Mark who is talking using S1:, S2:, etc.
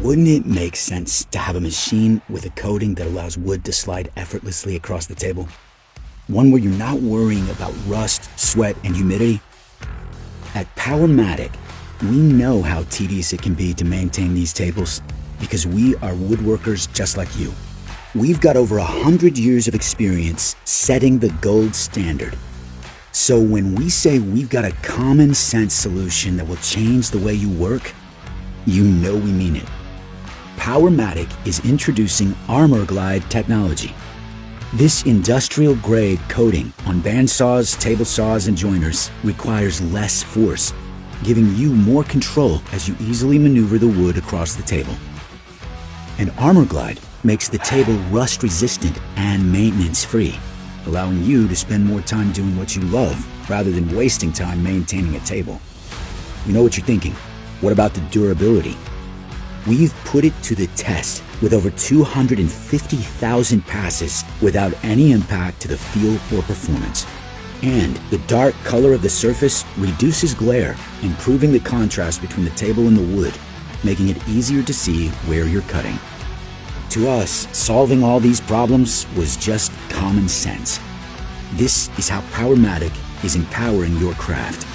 S1: Wouldn't it make sense to have a machine with a coating that allows wood to slide effortlessly across the table? One where you're not worrying about rust, sweat, and humidity? At Powermatic, we know how tedious it can be to maintain these tables because we are woodworkers just like you. We've got over 100 years of experience setting the gold standard. So when we say we've got a common sense solution that will change the way you work, you know we mean it. Powermatic is introducing ArmorGlide Technology. This industrial-grade coating on bandsaws, table saws, and joiners requires less force, giving you more control as you easily maneuver the wood across the table. And ArmorGlide makes the table rust-resistant and maintenance-free, allowing you to spend more time doing what you love rather than wasting time maintaining a table. You know what you're thinking? What about the durability? We've put it to the test with over 250,000 passes without any impact to the feel or performance. And the dark color of the surface reduces glare, improving the contrast between the table and the wood, making it easier to see where you're cutting. To us, solving all these problems was just common sense. This is how Powermatic is empowering your craft.